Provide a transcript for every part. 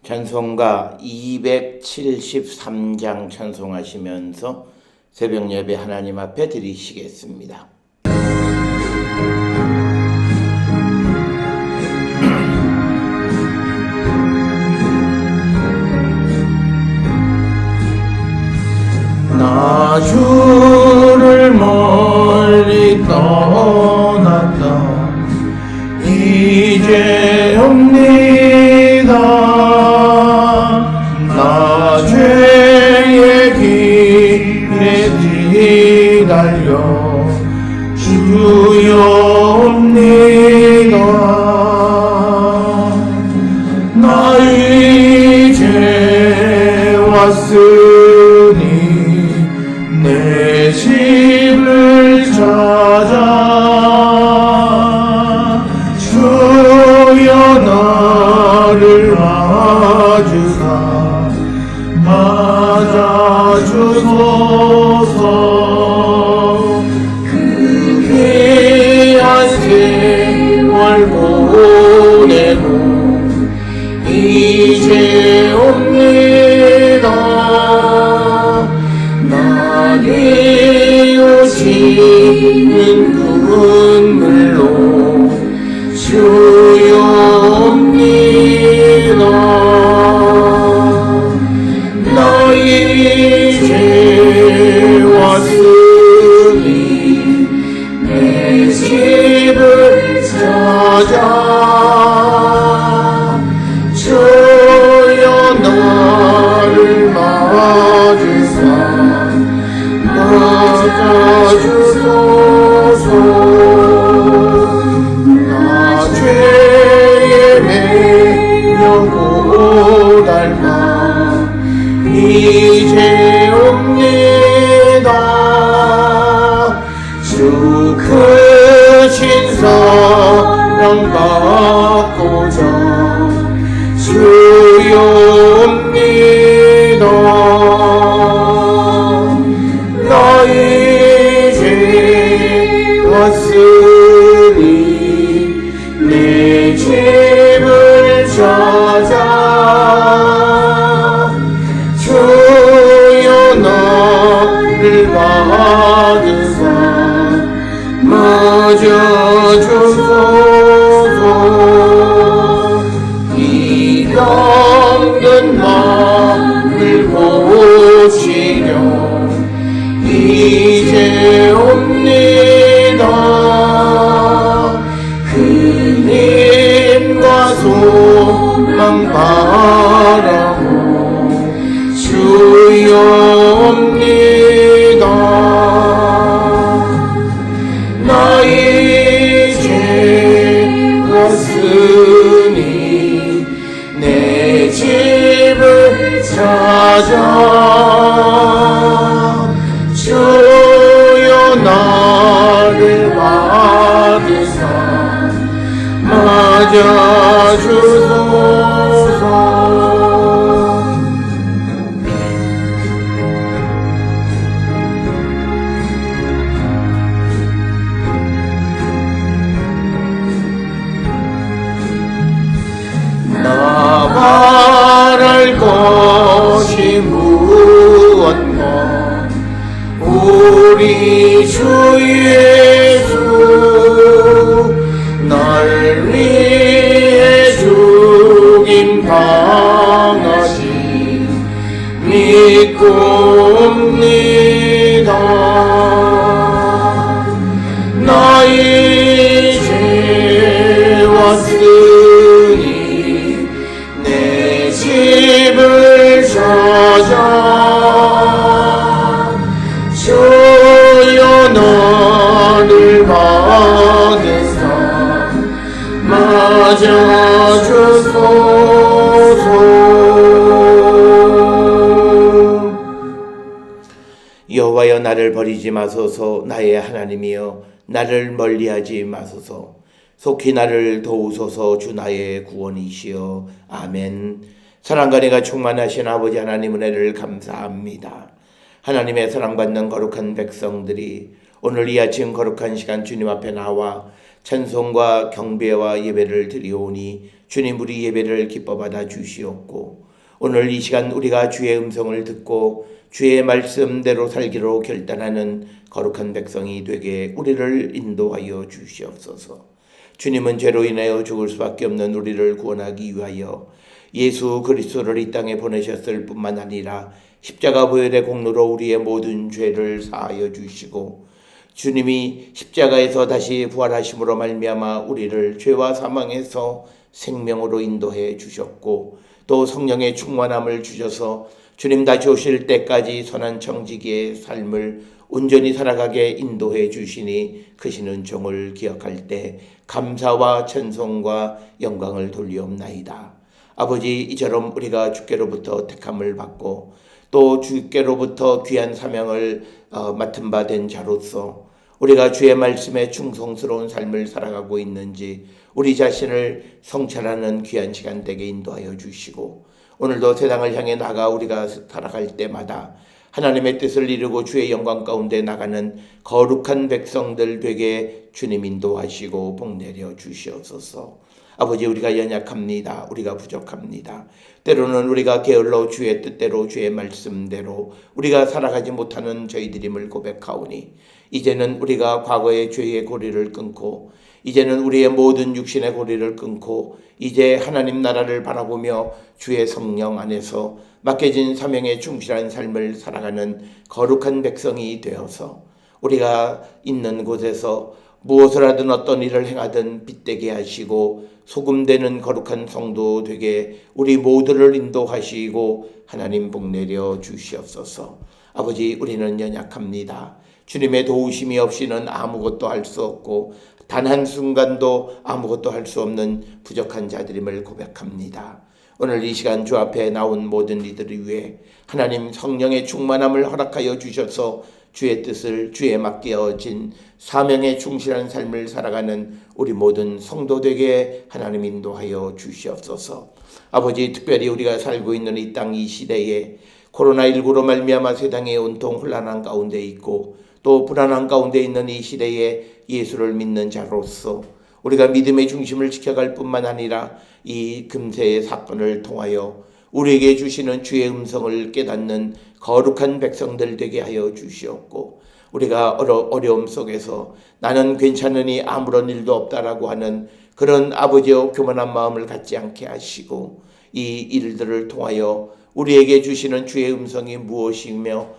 찬송가 273장 찬송하시면서 새벽 예배 하나님 앞에 드리시겠습니다. 나 주를 멀리 떠났다 이제 옵니다. 나 죄의 길에 뒤달려 주여 옵니다. 나 이제 왔으니 내 집을 찾아 주여 나를 맞아주소서. 그 귀한 세월 보내고 이제 옵니다. 나 뉘우치는 눈물로 주여 옵니다. 나 이제 왔으니 내 집을 찾아 주여 나를 맞아주소서. 나 죄에 매여 고달파 이제 옵니다. 주 크신 사랑 받고자 주여 옵니다. 나 이제 왔으니 내 집을 찾아 주여 나를 맞아주소서. 이 병든 마음을 고치려 이제 옵니다. 그 힘과 소망 바라고 주여 옵니다. 나 이제 왔으니 내 집을 찾아 주여 나를 맞아주소서. 나 바랄 것이 무엇과 우리 주 예수 날 위해 죽임 당하시 믿고 옵니다. 나 이제 왔으니 내 집을 찾아 주여 나를 맞아주소서. 여호와여 나를 버리지 마소서. 나의 하나님이여 나를 멀리하지 마소서. 속히 나를 도우소서. 주 나의 구원이시여. 아멘. 사랑과 은혜가 충만하신 아버지 하나님 은혜를 감사합니다. 하나님의 사랑받는 거룩한 백성들이 오늘 이 아침 거룩한 시간 주님 앞에 나와 찬송과 경배와 예배를 드리오니 주님 우리 예배를 기뻐 받아 주시옵고 오늘 이 시간 우리가 주의 음성을 듣고 주의 말씀대로 살기로 결단하는 거룩한 백성이 되게 우리를 인도하여 주시옵소서. 주님은 죄로 인하여 죽을 수밖에 없는 우리를 구원하기 위하여 예수 그리스도를 이 땅에 보내셨을 뿐만 아니라 십자가 보혈의 공로로 우리의 모든 죄를 사하여 주시고 주님이 십자가에서 다시 부활하심으로 말미암아 우리를 죄와 사망에서 생명으로 인도해 주셨고 또 성령의 충만함을 주셔서 주님 다시 오실 때까지 선한 청지기의 삶을 온전히 살아가게 인도해 주시니 크시는 종을 기억할 때 감사와 찬송과 영광을 돌리옵나이다. 아버지, 이처럼 우리가 주께로부터 택함을 받고 또 주께로부터 귀한 사명을 맡은 바 된 자로서 우리가 주의 말씀에 충성스러운 삶을 살아가고 있는지 우리 자신을 성찰하는 귀한 시간 되게 인도하여 주시고 오늘도 세상을 향해 나가 우리가 살아갈 때마다 하나님의 뜻을 이루고 주의 영광 가운데 나가는 거룩한 백성들 되게 주님 인도하시고 복내려 주시옵소서. 아버지, 우리가 연약합니다. 우리가 부족합니다. 때로는 우리가 게을러 주의 뜻대로 주의 말씀대로 우리가 살아가지 못하는 저희들임을 고백하오니 이제는 우리가 과거의 죄의 고리를 끊고 이제는 우리의 모든 육신의 고리를 끊고 이제 하나님 나라를 바라보며 주의 성령 안에서 맡겨진 사명에 충실한 삶을 살아가는 거룩한 백성이 되어서 우리가 있는 곳에서 무엇을 하든 어떤 일을 행하든 빛되게 하시고 소금되는 거룩한 성도 되게 우리 모두를 인도하시고 하나님 복내려 주시옵소서. 아버지, 우리는 연약합니다. 주님의 도우심이 없이는 아무것도 할 수 없고 단 한순간도 아무것도 할 수 없는 부족한 자들임을 고백합니다. 오늘 이 시간 주 앞에 나온 모든 이들을 위해 하나님 성령의 충만함을 허락하여 주셔서 주의 뜻을 주에 맡겨진 사명에 충실한 삶을 살아가는 우리 모든 성도되게 하나님 인도하여 주시옵소서. 아버지, 특별히 우리가 살고 있는 이 땅 이 시대에 코로나19로 말미암아 세상에 온통 혼란한 가운데 있고 또 불안한 가운데 있는 이 시대에 예수를 믿는 자로서 우리가 믿음의 중심을 지켜갈 뿐만 아니라 이 금세의 사건을 통하여 우리에게 주시는 주의 음성을 깨닫는 거룩한 백성들 되게 하여 주시옵고 우리가 어려움 속에서 나는 괜찮으니 아무런 일도 없다라고 하는 그런 아버지의 교만한 마음을 갖지 않게 하시고 이 일들을 통하여 우리에게 주시는 주의 음성이 무엇이며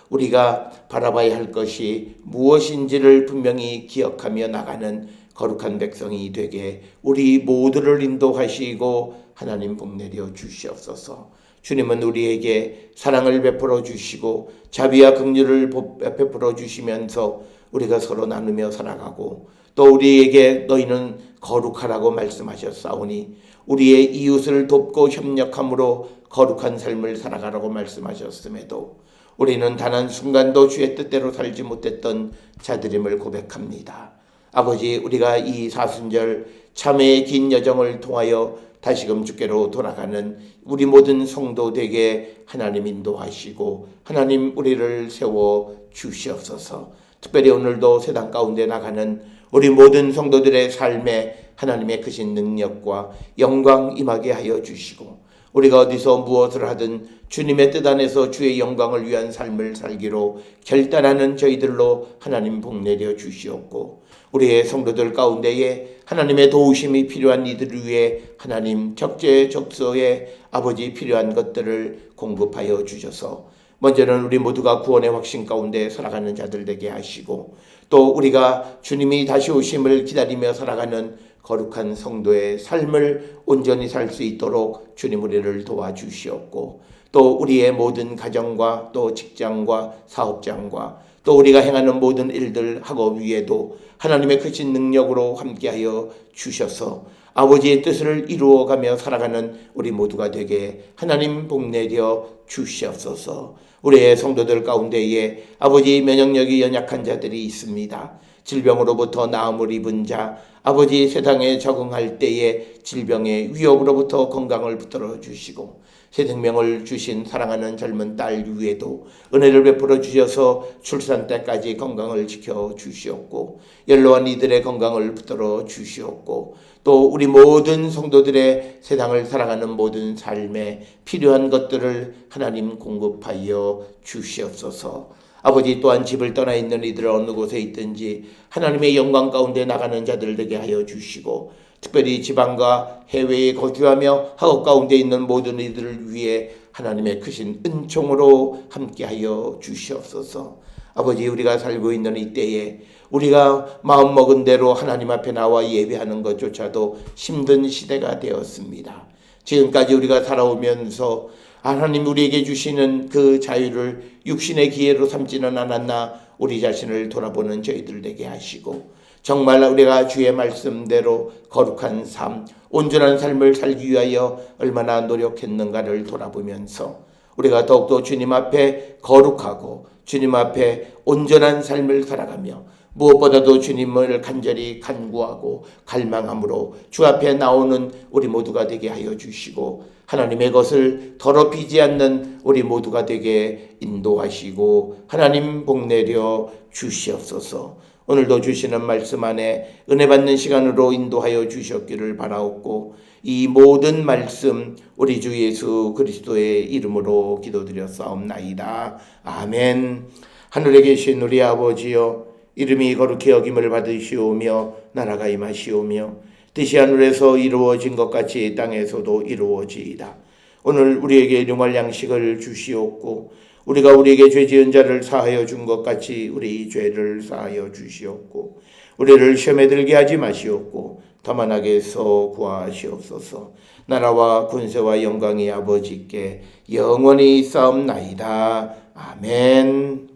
우리가 바라봐야 할 것이 무엇인지를 분명히 기억하며 나가는 거룩한 백성이 되게 우리 모두를 인도하시고 하나님 복내려 주시옵소서. 주님은 우리에게 사랑을 베풀어 주시고 자비와 긍휼을 베풀어 주시면서 우리가 서로 나누며 살아가고 또 우리에게 너희는 거룩하라고 말씀하셨사오니 우리의 이웃을 돕고 협력함으로 거룩한 삶을 살아가라고 말씀하셨음에도 우리는 단 한순간도 주의 뜻대로 살지 못했던 자들임을 고백합니다. 아버지, 우리가 이 사순절 참회의 긴 여정을 통하여 다시금 주께로 돌아가는 우리 모든 성도되게 하나님 인도하시고 하나님 우리를 세워 주시옵소서. 특별히 오늘도 세상 가운데 나가는 우리 모든 성도들의 삶에 하나님의 크신 능력과 영광 임하게 하여 주시고 우리가 어디서 무엇을 하든 주님의 뜻 안에서 주의 영광을 위한 삶을 살기로 결단하는 저희들로 하나님 복내려 주시옵고 우리의 성도들 가운데에 하나님의 도우심이 필요한 이들을 위해 하나님 적재적소에 아버지 필요한 것들을 공급하여 주셔서 먼저는 우리 모두가 구원의 확신 가운데 살아가는 자들 되게 하시고 또 우리가 주님이 다시 오심을 기다리며 살아가는 거룩한 성도의 삶을 온전히 살 수 있도록 주님 우리를 도와주시옵고 또 우리의 모든 가정과 또 직장과 사업장과 또 우리가 행하는 모든 일들 학업 위에도 하나님의 크신 능력으로 함께하여 주셔서 아버지의 뜻을 이루어가며 살아가는 우리 모두가 되게 하나님 복내려 주시옵소서. 우리의 성도들 가운데에 아버지 면역력이 연약한 자들이 있습니다. 질병으로부터 나음을 입은 자, 아버지 세상에 적응할 때에 질병의 위협으로부터 건강을 붙들어 주시고 새 생명을 주신 사랑하는 젊은 딸 위에도 은혜를 베풀어 주셔서 출산 때까지 건강을 지켜 주시옵고 연로한 이들의 건강을 붙들어 주시옵고 또 우리 모든 성도들의 세상을 살아가는 모든 삶에 필요한 것들을 하나님 공급하여 주시옵소서. 아버지 또한 집을 떠나 있는 이들 어느 곳에 있든지 하나님의 영광 가운데 나가는 자들 되게 하여 주시고 특별히 지방과 해외에 거주하며 학업 가운데 있는 모든 이들을 위해 하나님의 크신 은총으로 함께하여 주시옵소서. 아버지 우리가 살고 있는 이때에 우리가 마음먹은 대로 하나님 앞에 나와 예배하는 것조차도 힘든 시대가 되었습니다. 지금까지 우리가 살아오면서 하나님 우리에게 주시는 그 자유를 육신의 기회로 삼지는 않았나 우리 자신을 돌아보는 저희들 되게 하시고 정말 우리가 주의 말씀대로 거룩한 삶, 온전한 삶을 살기 위하여 얼마나 노력했는가를 돌아보면서 우리가 더욱더 주님 앞에 거룩하고 주님 앞에 온전한 삶을 살아가며 무엇보다도 주님을 간절히 간구하고 갈망함으로 주 앞에 나오는 우리 모두가 되게 하여 주시고 하나님의 것을 더럽히지 않는 우리 모두가 되게 인도하시고 하나님 복내려 주시옵소서. 오늘도 주시는 말씀 안에 은혜 받는 시간으로 인도하여 주셨기를 바라옵고 이 모든 말씀 우리 주 예수 그리스도의 이름으로 기도드렸사옵나이다. 아멘. 하늘에 계신 우리 아버지여 이름이 거룩히 여김을 받으시오며 나라가 임하시오며 뜻이 하늘에서 이루어진 것 같이 땅에서도 이루어지이다. 오늘 우리에게 일용할 양식을 주시옵고 우리가 우리에게 죄 지은 자를 사하여 준 것 같이 우리 죄를 사하여 주시옵고 우리를 시험에 들게 하지 마시옵고 다만 악에서 구하시옵소서. 나라와 군세와 영광이 아버지께 영원히 싸움나이다. 아멘.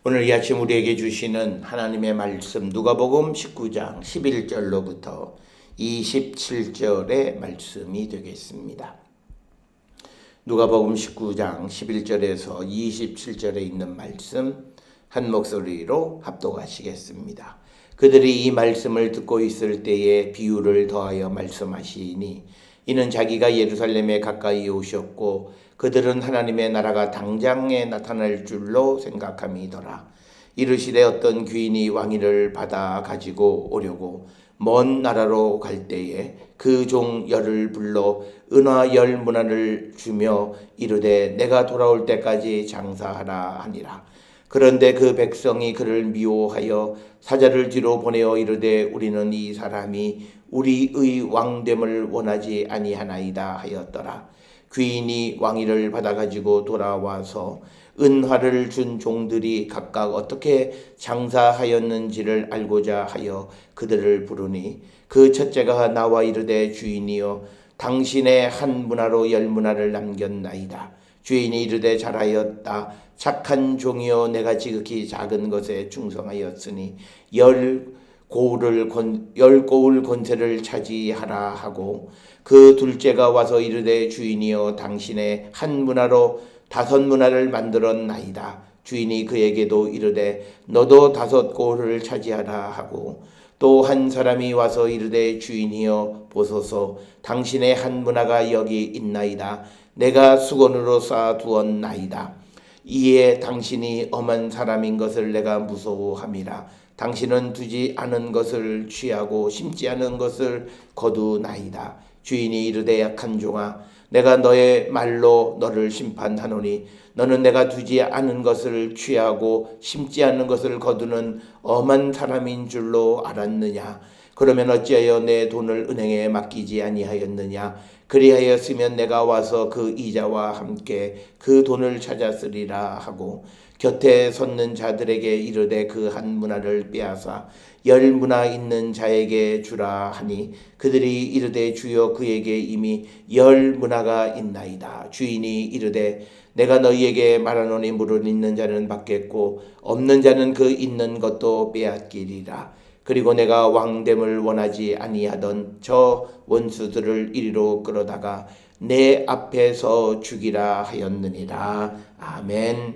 오늘 이 아침 우리에게 주시는 하나님의 말씀 누가복음 19장 11절로부터 27절의 말씀이 되겠습니다. 누가복음 19장 11절에서 27절에 있는 말씀 한 목소리로 합독하시겠습니다. 그들이 이 말씀을 듣고 있을 때에 비유를 더하여 말씀하시니 이는 자기가 예루살렘에 가까이 오셨고 그들은 하나님의 나라가 당장에 나타날 줄로 생각함이더라. 이르시되 어떤 귀인이 왕위를 받아 가지고 오려고 먼 나라로 갈 때에 그 종 열을 불러 은화 10문화를 주며 이르되 내가 돌아올 때까지 장사하라 하니라. 그런데 그 백성이 그를 미워하여 사자를 뒤로 보내어 이르되 우리는 이 사람이 우리의 왕됨을 원하지 아니하나이다 하였더라. 귀인이 왕위를 받아가지고 돌아와서 은화를 준 종들이 각각 어떻게 장사하였는지를 알고자 하여 그들을 부르니 그 첫째가 나와 이르되 주인이여 당신의 한 문화로 10문화를 남겼나이다. 주인이 이르되 잘하였다. 착한 종이여 내가 지극히 작은 것에 충성하였으니 열 고울 권세를 차지하라 하고 그 둘째가 와서 이르되 주인이여 당신의 한 문화로 5문화를 만들었나이다. 주인이 그에게도 이르되 너도 5 고울을 차지하라 하고 또 한 사람이 와서 이르되 주인이여 보소서 당신의 한 문화가 여기 있나이다. 내가 수건으로 쌓아두었나이다. 이에 당신이 엄한 사람인 것을 내가 무서워함이라. 당신은 두지 않은 것을 취하고 심지 않은 것을 거두나이다. 주인이 이르되 약한 종아 내가 너의 말로 너를 심판하노니 너는 내가 두지 않은 것을 취하고 심지 않은 것을 거두는 엄한 사람인 줄로 알았느냐. 그러면 어찌하여 내 돈을 은행에 맡기지 아니하였느냐? 그리하였으면 내가 와서 그 이자와 함께 그 돈을 찾았으리라 하고 곁에 섰는 자들에게 이르되 그 한 문화를 빼앗아 10문화 있는 자에게 주라 하니 그들이 이르되 주여 그에게 이미 10문화가 있나이다. 주인이 이르되 내가 너희에게 말하노니 물은 있는 자는 받겠고 없는 자는 그 있는 것도 빼앗기리라. 그리고 내가 왕됨을 원하지 아니하던 저 원수들을 이리로 끌어다가 내 앞에서 죽이라 하였느니라. 아멘.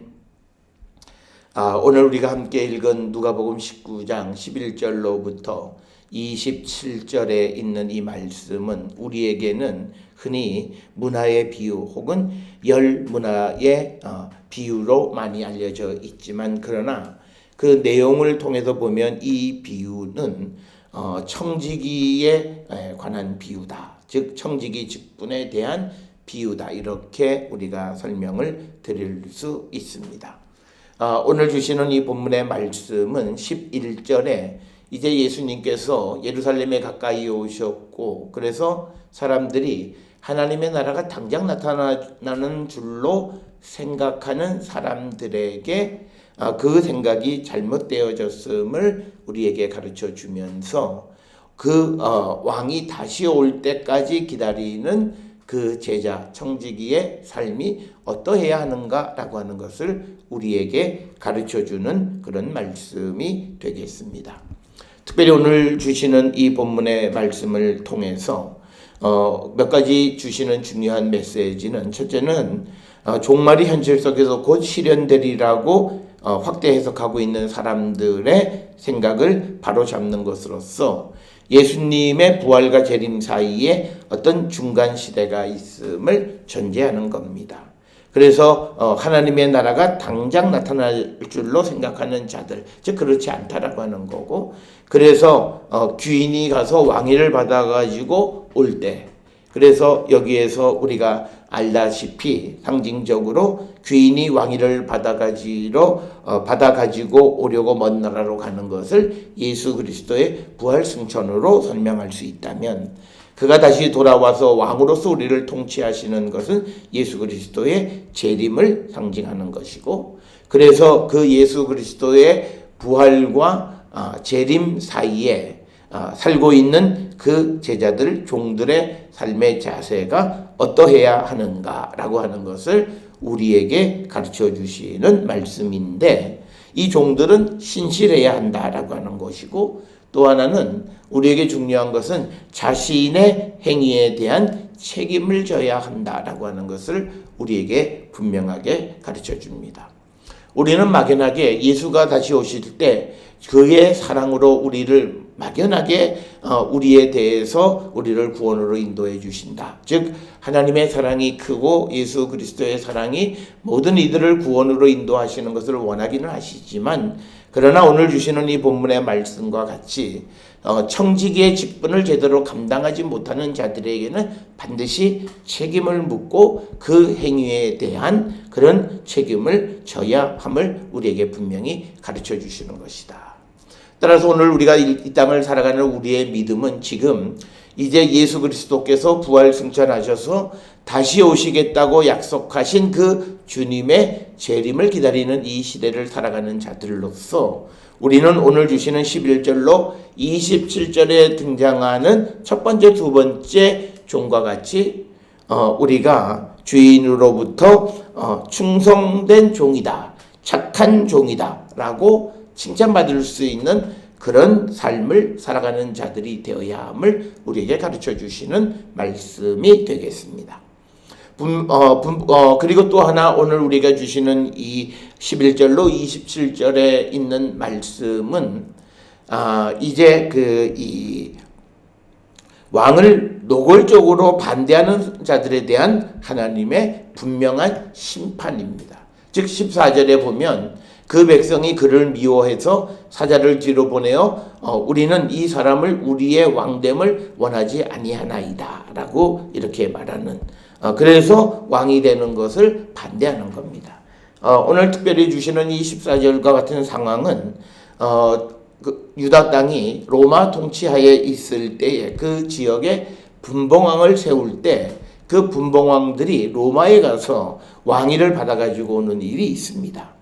오늘 우리가 함께 읽은 누가복음 19장 11절로부터 27절에 있는 이 말씀은 우리에게는 흔히 문화의 비유 혹은 10문화의 비유로 많이 알려져 있지만 그러나 그 내용을 통해서 보면 이 비유는 청지기에 관한 비유다. 즉 청지기 직분에 대한 비유다. 이렇게 우리가 설명을 드릴 수 있습니다. 오늘 주시는 이 본문의 말씀은 11절에 이제 예수님께서 예루살렘에 가까이 오셨고 그래서 사람들이 하나님의 나라가 당장 나타나는 줄로 생각하는 사람들에게 그 생각이 잘못되어졌음을 우리에게 가르쳐 주면서 그 왕이 다시 올 때까지 기다리는 그 제자 청지기의 삶이 어떠해야 하는가라고 하는 것을 우리에게 가르쳐주는 그런 말씀이 되겠습니다. 특별히 오늘 주시는 이 본문의 말씀을 통해서 몇 가지 주시는 중요한 메시지는 첫째는 종말이 현실 속에서 곧 실현되리라고 확대 해석하고 있는 사람들의 생각을 바로잡는 것으로서 예수님의 부활과 재림 사이에 어떤 중간 시대가 있음을 전제하는 겁니다. 그래서 하나님의 나라가 당장 나타날 줄로 생각하는 자들, 즉 그렇지 않다라고 하는 거고, 그래서 귀인이 가서 왕위를 받아가지고 올 때, 그래서 여기에서 우리가 알다시피 상징적으로 귀인이 왕위를 받아가지고 오려고 먼 나라로 가는 것을 예수 그리스도의 부활 승천으로 설명할 수 있다면, 그가 다시 돌아와서 왕으로서 우리를 통치하시는 것은 예수 그리스도의 재림을 상징하는 것이고, 그래서 그 예수 그리스도의 부활과 재림 사이에 살고 있는 그 제자들, 종들의 삶의 자세가 어떠해야 하는가라고 하는 것을 우리에게 가르쳐 주시는 말씀인데, 이 종들은 신실해야 한다라고 하는 것이고, 또 하나는 우리에게 중요한 것은 자신의 행위에 대한 책임을 져야 한다라고 하는 것을 우리에게 분명하게 가르쳐 줍니다. 우리는 막연하게 예수가 다시 오실 때 그의 사랑으로 우리를 막연하게 우리에 대해서 우리를 구원으로 인도해 주신다. 즉 하나님의 사랑이 크고 예수 그리스도의 사랑이 모든 이들을 구원으로 인도하시는 것을 원하기는 하시지만, 그러나 오늘 주시는 이 본문의 말씀과 같이 청지기의 직분을 제대로 감당하지 못하는 자들에게는 반드시 책임을 묻고 그 행위에 대한 그런 책임을 져야 함을 우리에게 분명히 가르쳐 주시는 것이다. 따라서 오늘 우리가 이 땅을 살아가는 우리의 믿음은 지금 이제 예수 그리스도께서 부활 승천하셔서 다시 오시겠다고 약속하신 그 주님의 재림을 기다리는 이 시대를 살아가는 자들로서 우리는 오늘 주시는 11절로 27절에 등장하는 첫 번째, 두 번째 종과 같이 우리가 주인으로부터 충성된 종이다, 착한 종이다 라고 칭찬받을 수 있는 그런 삶을 살아가는 자들이 되어야 함을 우리에게 가르쳐 주시는 말씀이 되겠습니다. 그리고 또 하나 오늘 우리가 주시는 이 11절로 27절에 있는 말씀은 이제 이 왕을 노골적으로 반대하는 자들에 대한 하나님의 분명한 심판입니다. 즉 14절에 보면 그 백성이 그를 미워해서 사자를 뒤로 보내어 우리는 이 사람을 우리의 왕됨을 원하지 아니하나이다 라고 이렇게 말하는, 그래서 왕이 되는 것을 반대하는 겁니다. 오늘 특별히 주시는 이 14절과 같은 상황은 유다 땅이 로마 통치하에 있을 때에 그 지역에 분봉왕을 세울 때 그 분봉왕들이 로마에 가서 왕위를 받아가지고 오는 일이 있습니다.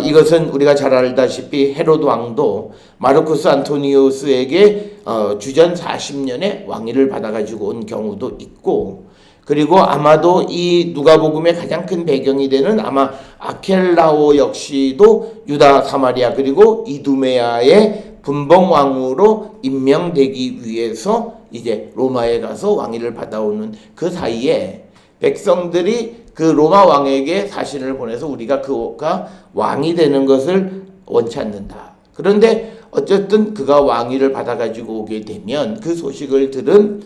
이것은 우리가 잘 알다시피 헤롯 왕도 마르쿠스 안토니우스에게 주전 40년에 왕위를 받아가지고 온 경우도 있고, 그리고 아마도 이 누가복음의 가장 큰 배경이 되는 아마 아켈라오 역시도 유다 사마리아 그리고 이두메아의 분봉왕으로 임명되기 위해서 이제 로마에 가서 왕위를 받아오는 그 사이에 백성들이 그 로마 왕에게 사신을 보내서 우리가 그가 왕이 되는 것을 원치 않는다. 그런데 어쨌든 그가 왕위를 받아가지고 오게 되면 그 소식을 들은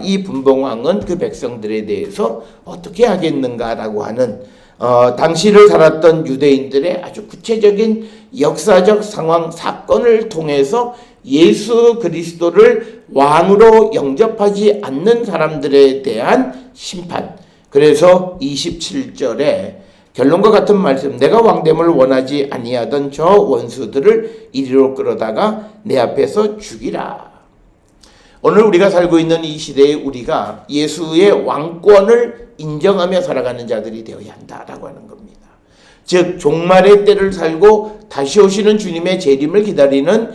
이 분봉왕은 그 백성들에 대해서 어떻게 하겠는가라고 하는 당시를 살았던 유대인들의 아주 구체적인 역사적 상황 사건을 통해서 예수 그리스도를 왕으로 영접하지 않는 사람들에 대한 심판. 그래서 27절에 결론과 같은 말씀, 내가 왕됨을 원하지 아니하던 저 원수들을 이리로 끌어다가 내 앞에서 죽이라. 오늘 우리가 살고 있는 이 시대에 우리가 예수의 왕권을 인정하며 살아가는 자들이 되어야 한다라고 하는 겁니다. 즉 종말의 때를 살고 다시 오시는 주님의 재림을 기다리는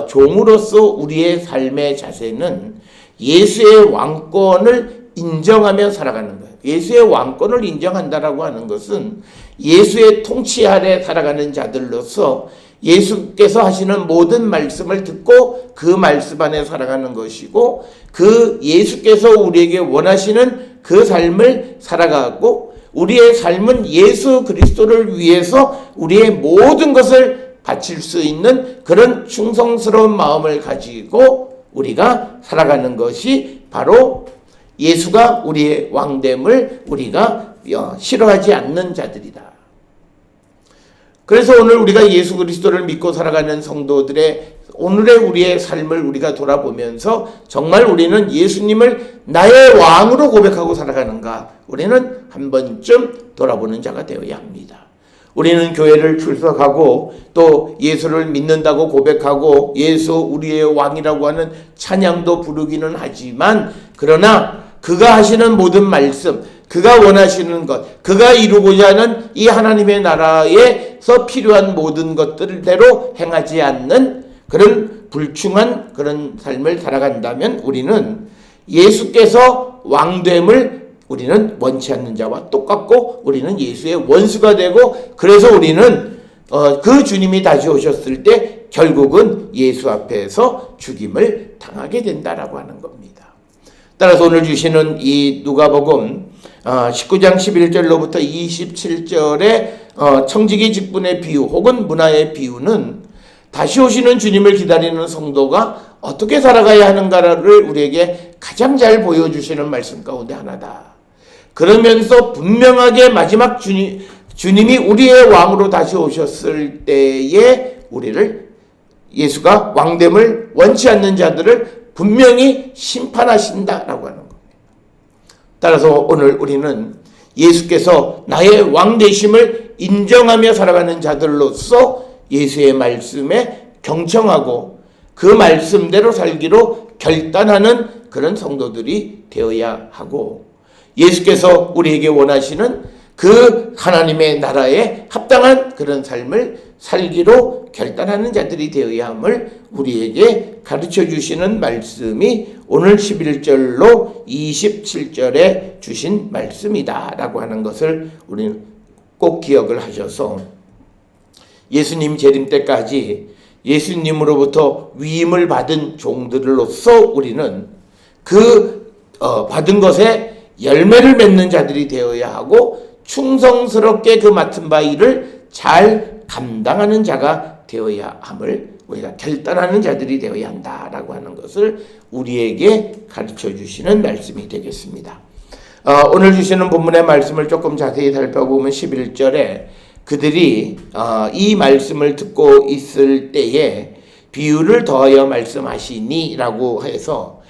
종으로서 우리의 삶의 자세는 예수의 왕권을 인정하며 살아가는 거예요. 예수의 왕권을 인정한다라고 하는 것은 예수의 통치 아래 살아가는 자들로서 예수께서 하시는 모든 말씀을 듣고 그 말씀 안에 살아가는 것이고, 그 예수께서 우리에게 원하시는 그 삶을 살아가고, 우리의 삶은 예수 그리스도를 위해서 우리의 모든 것을 바칠 수 있는 그런 충성스러운 마음을 가지고 우리가 살아가는 것이 바로 예수가 우리의 왕됨을 우리가 싫어하지 않는 자들이다. 그래서 오늘 우리가 예수 그리스도를 믿고 살아가는 성도들의 오늘의 우리의 삶을 우리가 돌아보면서 정말 우리는 예수님을 나의 왕으로 고백하고 살아가는가, 우리는 한 번쯤 돌아보는 자가 되어야 합니다. 우리는 교회를 출석하고 또 예수를 믿는다고 고백하고 예수 우리의 왕이라고 하는 찬양도 부르기는 하지만, 그러나 그가 하시는 모든 말씀, 그가 원하시는 것, 그가 이루고자 하는 이 하나님의 나라에서 필요한 모든 것들대로 행하지 않는 그런 불충한 그런 삶을 살아간다면 우리는 예수께서 왕됨을 우리는 원치 않는 자와 똑같고 우리는 예수의 원수가 되고, 그래서 우리는 그 주님이 다시 오셨을 때 결국은 예수 앞에서 죽임을 당하게 된다라고 하는 겁니다. 따라서 오늘 주시는 이 누가복음 19장 11절로부터 27절의 청지기 직분의 비유 혹은 문화의 비유는 다시 오시는 주님을 기다리는 성도가 어떻게 살아가야 하는가를 우리에게 가장 잘 보여주시는 말씀 가운데 하나다. 그러면서 분명하게 마지막 주님이 우리의 왕으로 다시 오셨을 때에 우리를 예수가 왕됨을 원치 않는 자들을 분명히 심판하신다라고 하는 겁니다. 따라서 오늘 우리는 예수께서 나의 왕 되심을 인정하며 살아가는 자들로서 예수의 말씀에 경청하고 그 말씀대로 살기로 결단하는 그런 성도들이 되어야 하고, 예수께서 우리에게 원하시는 그 하나님의 나라에 합당한 그런 삶을 살기로 결단하는 자들이 되어야 함을 우리에게 가르쳐 주시는 말씀이 오늘 11절로 27절에 주신 말씀이다 라고 하는 것을 우리는 꼭 기억을 하셔서 예수님 재림 때까지 예수님으로부터 위임을 받은 종들로서 우리는 그 받은 것에 열매를 맺는 자들이 되어야 하고 충성스럽게 그 맡은 바 일을 잘 감당하는 자가 되어야 함을 우리가 결단하는 자들이 되어야 한다라고 하는 것을 우리에게 가르쳐 주시는 말씀이 되겠습니다. 오늘 주시는 본문의 말씀을 조금 자세히 살펴보면 11절에 그들이 이 말씀을 듣고 있을 때에 비유를 더하여 말씀하시니 라고 해서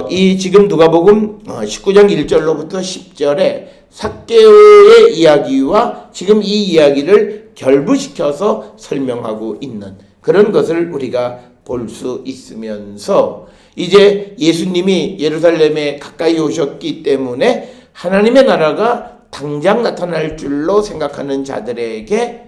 이 지금 누가복음 19장 1절로부터 10절에 삭개오의 이야기와 지금 이 이야기를 결부시켜서 설명하고 있는 그런 것을 우리가 볼 수 있으면서 이제 예수님이 예루살렘에 가까이 오셨기 때문에 하나님의 나라가 당장 나타날 줄로 생각하는 자들에게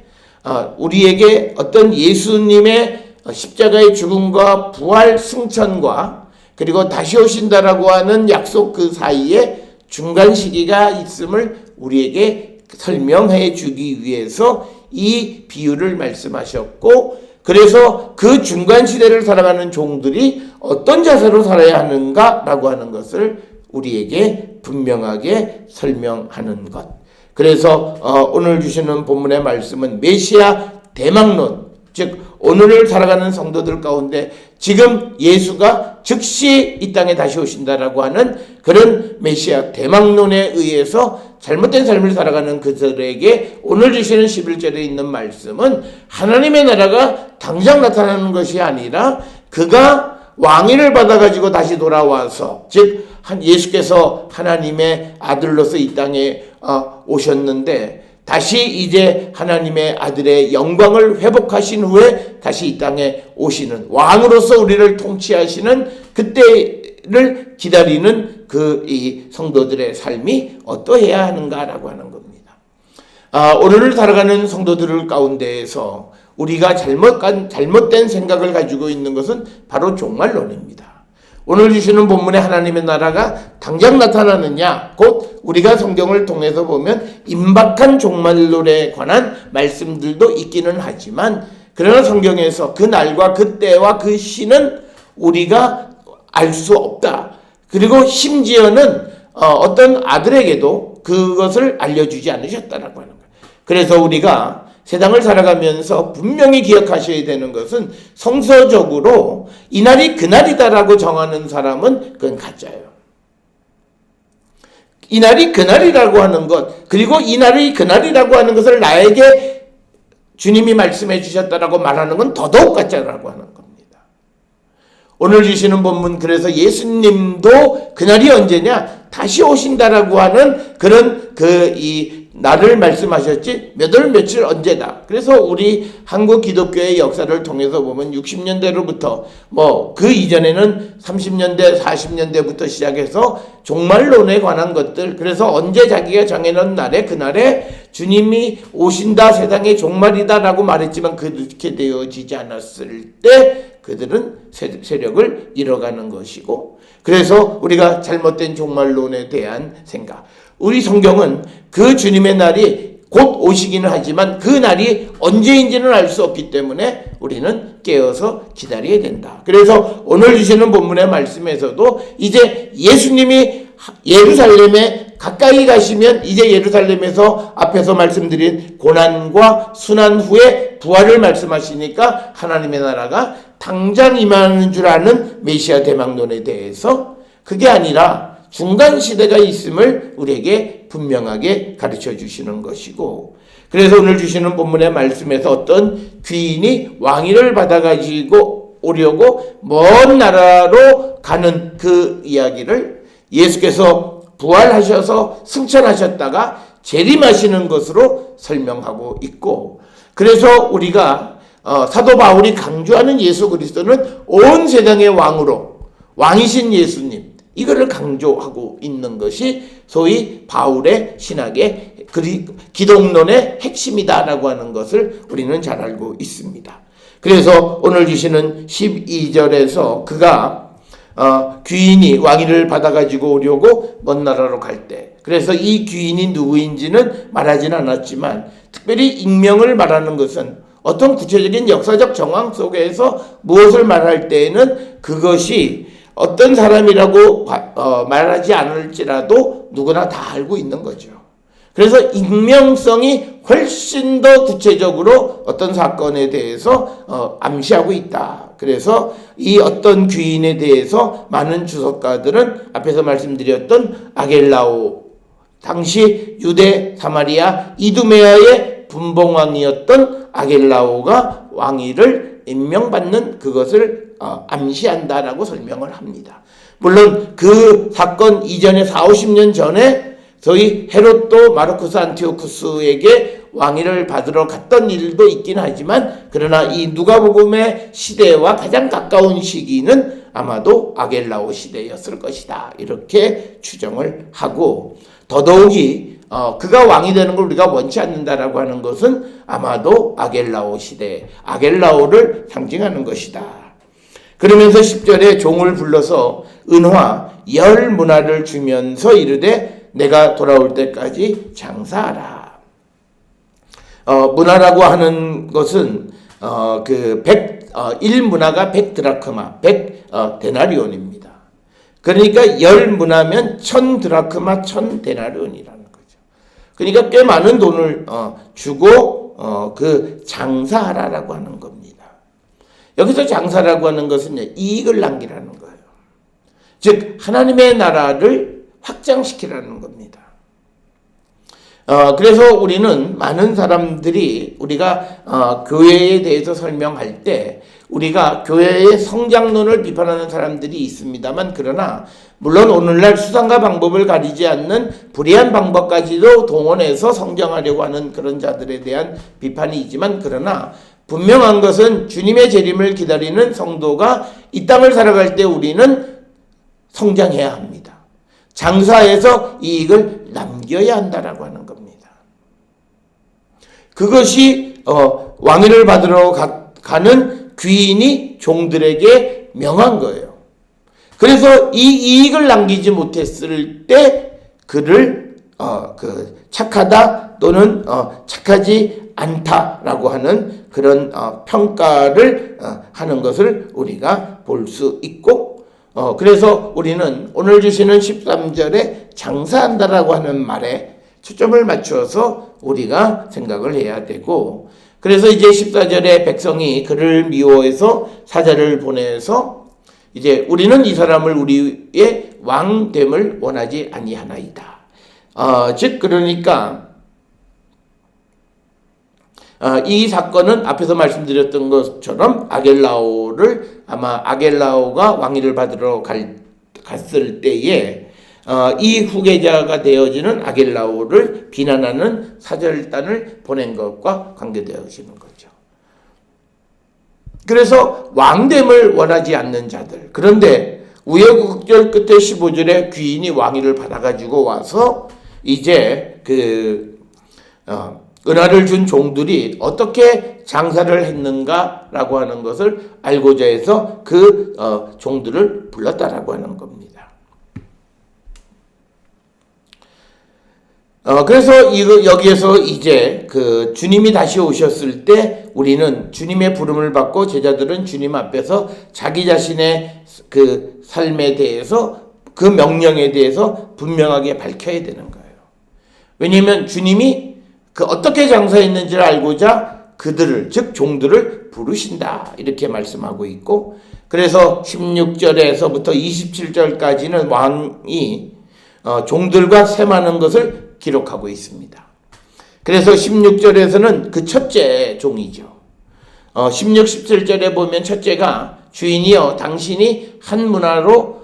우리에게 어떤 예수님의 십자가의 죽음과 부활 승천과 그리고 다시 오신다라고 하는 약속 그 사이에 중간 시기가 있음을 우리에게 설명해 주기 위해서 이 비유를 말씀하셨고, 그래서 그 중간 시대를 살아가는 종들이 어떤 자세로 살아야 하는가라고 하는 것을 우리에게 분명하게 설명하는 것. 그래서 오늘 주시는 본문의 말씀은 메시아 대망론, 즉 오늘을 살아가는 성도들 가운데 지금 예수가 즉시 이 땅에 다시 오신다라고 하는 그런 메시아 대망론에 의해서 잘못된 삶을 살아가는 그들에게 오늘 주시는 11절에 있는 말씀은 하나님의 나라가 당장 나타나는 것이 아니라 그가 왕위를 받아가지고 다시 돌아와서, 즉 예수께서 하나님의 아들로서 이 땅에 오셨는데 다시 이제 하나님의 아들의 영광을 회복하신 후에 다시 이 땅에 오시는 왕으로서 우리를 통치하시는 그때를 기다리는 이 성도들의 삶이 어떠해야 하는가라고 하는 겁니다. 오늘을 살아가는 성도들 가운데에서 우리가 잘못된 생각을 가지고 있는 것은 바로 종말론입니다. 오늘 주시는 본문에 하나님의 나라가 당장 나타나느냐, 곧 우리가 성경을 통해서 보면 임박한 종말론에 관한 말씀들도 있기는 하지만, 그러나 성경에서 그 날과 그 때와 그 시는 우리가 알 수 없다. 그리고 심지어는 어떤 아들에게도 그것을 알려주지 않으셨다라고 하는 거예요. 그래서 우리가 세상을 살아가면서 분명히 기억하셔야 되는 것은 성서적으로 이날이 그날이다라고 정하는 사람은 그건 가짜예요. 이날이 그날이라고 하는 것, 그리고 이날이 그날이라고 하는 것을 나에게 주님이 말씀해 주셨다라고 말하는 건 더더욱 가짜라고 하는 겁니다. 오늘 주시는 본문, 그래서 예수님도 그날이 언제냐? 다시 오신다라고 하는 그런 이 날을 말씀하셨지 몇 월 며칠 언제다. 그래서 우리 한국 기독교의 역사를 통해서 보면 60년대로부터 그 이전에는 30년대 40년대부터 시작해서 종말론에 관한 것들, 그래서 언제 자기가 정해놓은 날에 그날에 주님이 오신다, 세상의 종말이다 라고 말했지만 그렇게 되어지지 않았을 때 그들은 세력을 잃어가는 것이고, 그래서 우리가 잘못된 종말론에 대한 생각, 우리 성경은 그 주님의 날이 곧 오시기는 하지만 그 날이 언제인지는 알 수 없기 때문에 우리는 깨어서 기다려야 된다. 그래서 오늘 주시는 본문의 말씀에서도 이제 예수님이 예루살렘에 가까이 가시면 이제 예루살렘에서 앞에서 말씀드린 고난과 순환 후에 부활을 말씀하시니까 하나님의 나라가 당장 임하는 줄 아는 메시아 대망론에 대해서 그게 아니라 중간 시대가 있음을 우리에게 분명하게 가르쳐 주시는 것이고, 그래서 오늘 주시는 본문의 말씀에서 어떤 귀인이 왕위를 받아가지고 오려고 먼 나라로 가는 그 이야기를 예수께서 부활하셔서 승천하셨다가 재림하시는 것으로 설명하고 있고, 그래서 우리가 사도 바울이 강조하는 예수 그리스도는 온 세상의 왕으로, 왕이신 예수님, 이거를 강조하고 있는 것이 소위 바울의 신학의 기독론의 핵심이다라고 하는 것을 우리는 잘 알고 있습니다. 그래서 오늘 주시는 12절에서 그가 귀인이 왕위를 받아가지고 오려고 먼 나라로 갈 때, 그래서 이 귀인이 누구인지는 말하지는 않았지만 특별히 익명을 말하는 것은 어떤 구체적인 역사적 정황 속에서 무엇을 말할 때에는 그것이 어떤 사람이라고 말하지 않을지라도 누구나 다 알고 있는 거죠. 그래서 익명성이 훨씬 더 구체적으로 어떤 사건에 대해서 암시하고 있다. 그래서 이 어떤 귀인에 대해서 많은 주석가들은 앞에서 말씀드렸던 아겔라오, 당시 유대 사마리아 이두메아의 분봉왕이었던 아겔라오가 왕위를 임명받는 그것을 암시한다라고 설명을 합니다. 물론 그 사건 이전에 40-50년 전에 소위 헤롯도 마르쿠스 안티오쿠스에게 왕위를 받으러 갔던 일도 있긴 하지만, 그러나 이 누가복음의 시대와 가장 가까운 시기는 아마도 아겔라오 시대였을 것이다, 이렇게 추정을 하고, 더더욱이 그가 왕이 되는 걸 우리가 원치 않는다라고 하는 것은 아마도 아겔라오 시대, 아겔라오를 상징하는 것이다. 그러면서 10절에 종을 불러서 은화 10문화를 주면서 이르되 내가 돌아올 때까지 장사하라. 문화라고 하는 것은 1문화가 100드라크마, 100데나리온입니다. 그러니까 10문화면 1000드라크마, 1000데나리온이라는 거죠. 그러니까 꽤 많은 돈을 주고 장사하라라고 하는 겁니다. 여기서 장사라고 하는 것은 이익을 남기라는 거예요. 즉 하나님의 나라를 확장시키라는 겁니다. 그래서 우리는 많은 사람들이 우리가 교회에 대해서 설명할 때 우리가 교회의 성장론을 비판하는 사람들이 있습니다만, 그러나 물론 오늘날 수단과 방법을 가리지 않는 불의한 방법까지도 동원해서 성장하려고 하는 그런 자들에 대한 비판이 있지만, 그러나 분명한 것은 주님의 재림을 기다리는 성도가 이 땅을 살아갈 때 우리는 성장해야 합니다. 장사해서 이익을 남겨야 한다라고 하는 겁니다. 그것이 왕위를 받으러 가는 귀인이 종들에게 명한 거예요. 그래서 이 이익을 남기지 못했을 때 그를 착하다 또는 착하지 않다라고 하는 그런 평가를 하는 것을 우리가 볼 수 있고, 그래서 우리는 오늘 주시는 13절에 장사한다라고 하는 말에 초점을 맞추어서 우리가 생각을 해야 되고, 그래서 이제 14절에 백성이 그를 미워해서 사자를 보내서 이제 우리는 이 사람을 우리의 왕됨을 원하지 아니하나이다. 즉 그러니까 이 사건은 앞에서 말씀드렸던 것처럼 아마 아겔라오가 왕위를 받으러 갔을 때에 이 후계자가 되어지는 아겔라오를 비난하는 사절단을 보낸 것과 관계되어지는 거죠. 그래서 왕됨을 원하지 않는 자들, 그런데 우여곡절 끝에 15절에 귀인이 왕위를 받아가지고 와서 이제 은화를 준 종들이 어떻게 장사를 했는가라고 하는 것을 알고자 해서 종들을 불렀다라고 하는 겁니다. 그래서 여기에서 이제 주님이 다시 오셨을 때 우리는 주님의 부름을 받고 제자들은 주님 앞에서 자기 자신의 삶에 대해서 그 명령에 대해서 분명하게 밝혀야 되는 거예요. 왜냐하면 주님이 어떻게 장사했는지를 알고자 그들을, 즉 종들을 부르신다, 이렇게 말씀하고 있고, 그래서 16절에서부터 27절까지는 왕이 종들과 셈하는 것을 기록하고 있습니다. 그래서 16절에서는 그 첫째 종이죠. 16, 17절에 보면 첫째가 주인이여 당신의 한 문화로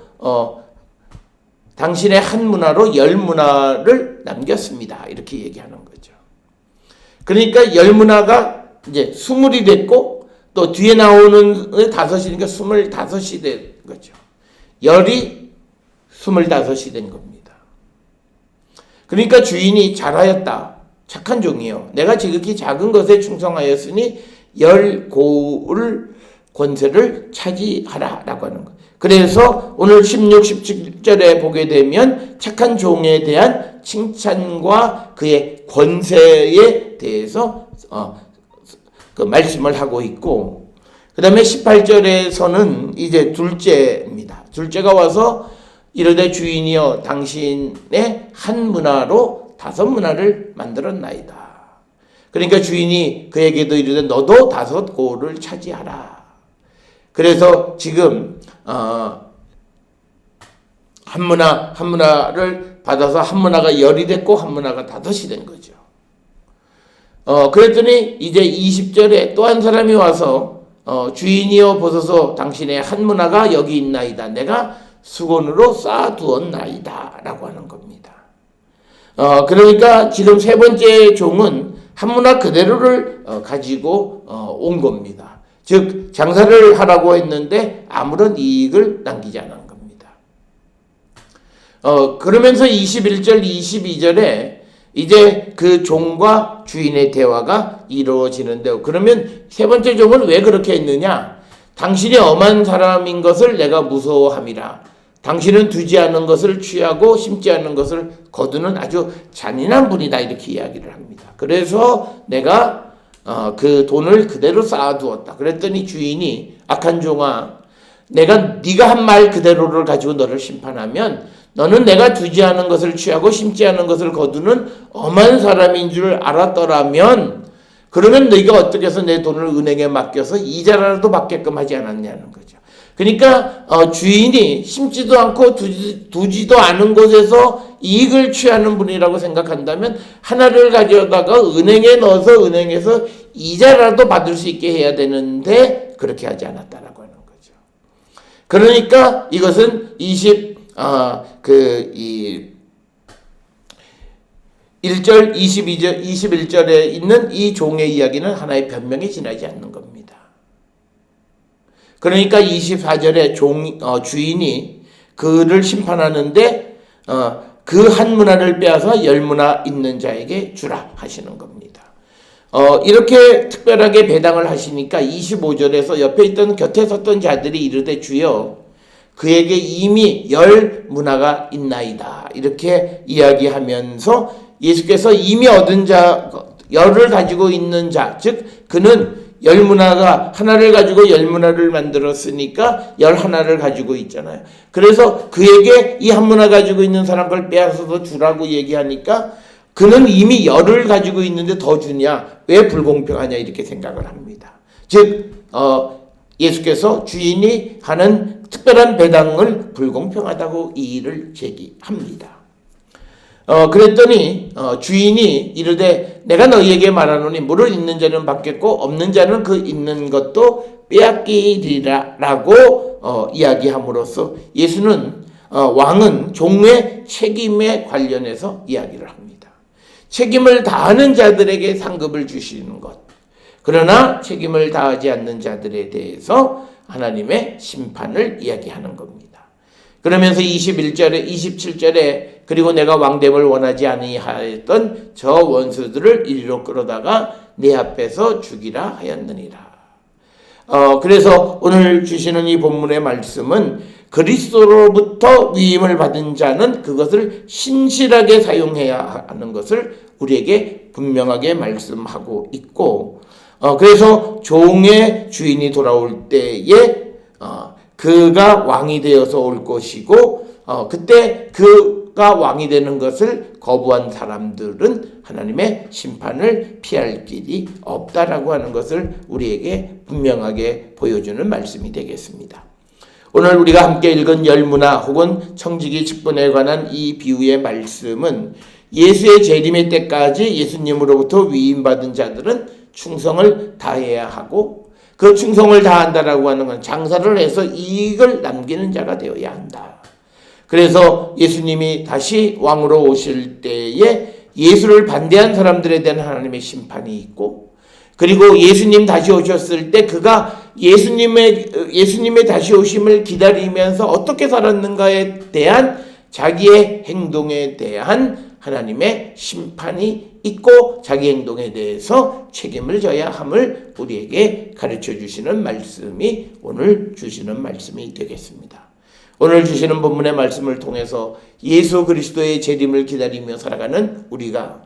10문화를 남겼습니다, 이렇게 얘기하는 거죠. 그러니까 10문화가 이제 20이 됐고, 또 뒤에 나오는 5이니까 25이 된 거죠. 10이 25이 된 겁니다. 그러니까 주인이 잘하였다, 착한 종이요, 내가 지극히 작은 것에 충성하였으니 10고을 권세를 차지하라 라고 하는 것. 그래서 오늘 16, 17절에 보게 되면 착한 종에 대한 칭찬과 그의 권세에 대해서 말씀을 하고 있고, 그 다음에 18절에서는 이제 둘째입니다. 둘째가 와서 이르되 주인이여 당신의 한 문화로 5문화를 만들었나이다. 그러니까 주인이 그에게도 이르되 너도 5고을을 차지하라. 그래서 지금 한 문화를 받아서 한 문화가 10이 됐고 한 문화가 5이 된 거죠. 그랬더니 이제 20절에 또 한 사람이 와서 주인이여 보소서 당신의 한 문화가 여기 있나이다. 내가 수건으로 쌓아두었나이다 라고 하는 겁니다. 그러니까 지금 세 번째 종은 한 문화 그대로를 가지고 온 겁니다. 즉 장사를 하라고 했는데 아무런 이익을 남기지 않은 겁니다. 그러면서 21절 22절에 이제 그 종과 주인의 대화가 이루어지는데요. 그러면 세 번째 종은 왜 그렇게 했느냐? 당신이 엄한 사람인 것을 내가 무서워함이라. 당신은 두지 않은 것을 취하고 심지 않은 것을 거두는 아주 잔인한 분이다. 이렇게 이야기를 합니다. 그래서 내가 그 돈을 그대로 쌓아두었다. 그랬더니 주인이 악한 종아, 네가 한 말 그대로를 가지고 너를 심판하면 너는 내가 두지 않은 것을 취하고 심지 않은 것을 거두는 엄한 사람인 줄 알았더라면 그러면 너희가 어떻게 해서 내 돈을 은행에 맡겨서 이자라도 받게끔 하지 않았냐는 거죠. 그러니까 주인이 심지도 않고 두지도 않은 곳에서 이익을 취하는 분이라고 생각한다면 하나를 가져다가 은행에 넣어서 은행에서 이자라도 받을 수 있게 해야 되는데 그렇게 하지 않았다라고 하는 거죠. 그러니까 이것은 1절, 22절, 21절에 있는 이 종의 이야기는 하나의 변명에 지나지 않는 겁니다. 그러니까 24절에 주인이 그를 심판하는데 그 한 문화를 빼앗아 10문화 있는 자에게 주라 하시는 겁니다. 이렇게 특별하게 배당을 하시니까 25절에서 옆에 있던 곁에 섰던 자들이 이르되 주여 그에게 이미 10문화가 있나이다. 이렇게 이야기하면서 예수께서 이미 얻은 자, 10을 가지고 있는 자, 즉 그는 10문화가 하나를 가지고 10문화를 만들었으니까 11을 가지고 있잖아요. 그래서 그에게 이 한 문화 가지고 있는 사람 걸 빼앗아서 주라고 얘기하니까 그는 이미 10을 가지고 있는데 더 주냐? 왜 불공평하냐? 이렇게 생각을 합니다. 즉 예수께서 주인이 하는 특별한 배당을 불공평하다고 이의를 제기합니다. 그랬더니 주인이 이르되 내가 너희에게 말하노니 물을 있는 자는 받겠고 없는 자는 그 있는 것도 빼앗기리라 라고 이야기함으로써 예수는 왕은 종의 책임에 관련해서 이야기를 합니다. 책임을 다하는 자들에게 상급을 주시는 것, 그러나 책임을 다하지 않는 자들에 대해서 하나님의 심판을 이야기하는 겁니다. 그러면서 21절에 27절에 그리고 내가 왕됨을 원하지 아니하였던 저 원수들을 이리로 끌어다가 내 앞에서 죽이라 하였느니라. 그래서 오늘 주시는 이 본문의 말씀은 그리스도로부터 위임을 받은 자는 그것을 신실하게 사용해야 하는 것을 우리에게 분명하게 말씀하고 있고, 그래서 종의 주인이 돌아올 때에 그가 왕이 되어서 올 것이고 그때 그가 왕이 되는 것을 거부한 사람들은 하나님의 심판을 피할 길이 없다라고 하는 것을 우리에게 분명하게 보여주는 말씀이 되겠습니다. 오늘 우리가 함께 읽은 10문화 혹은 청지기 직분에 관한 이 비유의 말씀은 예수의 재림의 때까지 예수님으로부터 위임받은 자들은 충성을 다해야 하고 그 충성을 다한다라고 하는 건 장사를 해서 이익을 남기는 자가 되어야 한다. 그래서 예수님이 다시 왕으로 오실 때에 예수를 반대한 사람들에 대한 하나님의 심판이 있고, 그리고 예수님 다시 오셨을 때 그가 예수님의 다시 오심을 기다리면서 어떻게 살았는가에 대한 자기의 행동에 대한 하나님의 심판이 있고 자기 행동에 대해서 책임을 져야 함을 우리에게 가르쳐 주시는 말씀이 오늘 주시는 말씀이 되겠습니다. 오늘 주시는 본문의 말씀을 통해서 예수 그리스도의 재림을 기다리며 살아가는 우리가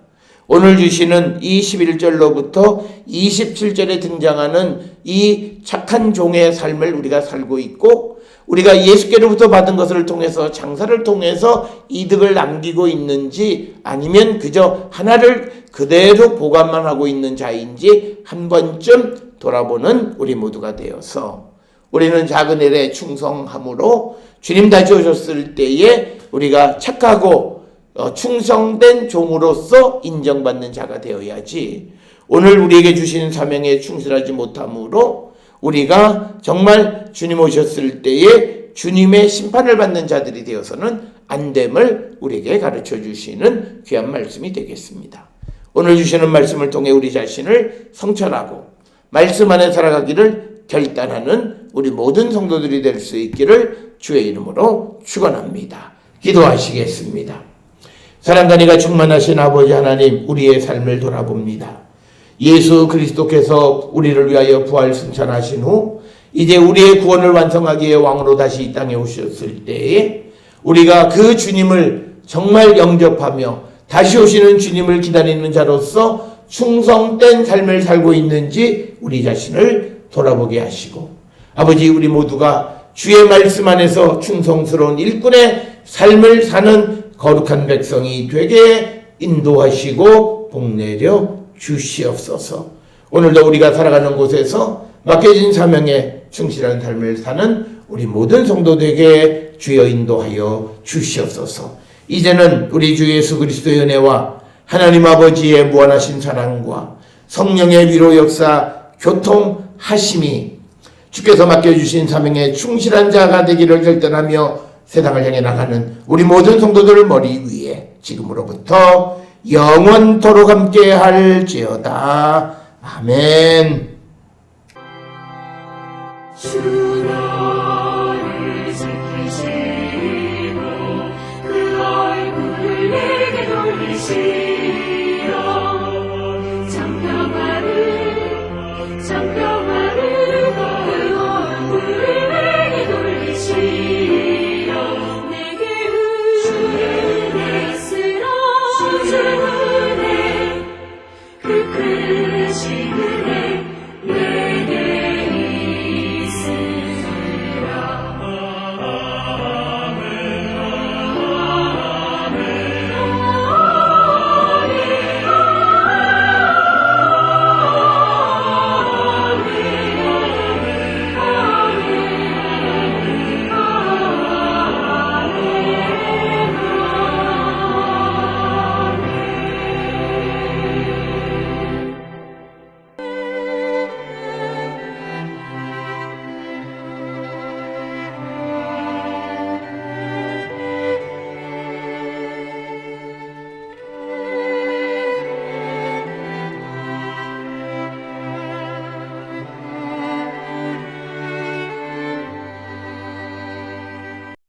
오늘 주시는 이 11절로부터 27절에 등장하는 이 착한 종의 삶을 우리가 살고 있고, 우리가 예수께로부터 받은 것을 통해서 장사를 통해서 이득을 남기고 있는지 아니면 그저 하나를 그대로 보관만 하고 있는 자인지 한 번쯤 돌아보는 우리 모두가 되어서 우리는 작은 일에 충성함으로 주님 다시 오셨을 때에 우리가 착하고 충성된 종으로서 인정받는 자가 되어야지, 오늘 우리에게 주신 사명에 충실하지 못함으로 우리가 정말 주님 오셨을 때에 주님의 심판을 받는 자들이 되어서는 안됨을 우리에게 가르쳐 주시는 귀한 말씀이 되겠습니다. 오늘 주시는 말씀을 통해 우리 자신을 성찰하고 말씀 안에 살아가기를 결단하는 우리 모든 성도들이 될 수 있기를 주의 이름으로 축원합니다. 기도하시겠습니다. 사랑과 은혜가 충만하신 아버지 하나님, 우리의 삶을 돌아봅니다. 예수 그리스도께서 우리를 위하여 부활 승천하신 후 이제 우리의 구원을 완성하기 위해 왕으로 다시 이 땅에 오셨을 때에 우리가 그 주님을 정말 영접하며 다시 오시는 주님을 기다리는 자로서 충성된 삶을 살고 있는지 우리 자신을 돌아보게 하시고, 아버지, 우리 모두가 주의 말씀 안에서 충성스러운 일꾼의 삶을 사는 거룩한 백성이 되게 인도하시고 복내려 주시옵소서. 오늘도 우리가 살아가는 곳에서 맡겨진 사명에 충실한 삶을 사는 우리 모든 성도들에게 주여 인도하여 주시옵소서. 이제는 우리 주 예수 그리스도의 은혜와 하나님 아버지의 무한하신 사랑과 성령의 위로 역사 교통하심이 주께서 맡겨주신 사명에 충실한 자가 되기를 결단하며 세상을 향해 나가는 우리 모든 성도들 머리 위에 지금으로부터 영원토록 함께 할지어다. 아멘. 주 너를 지키시고 그 얼굴을 내게 돌리시고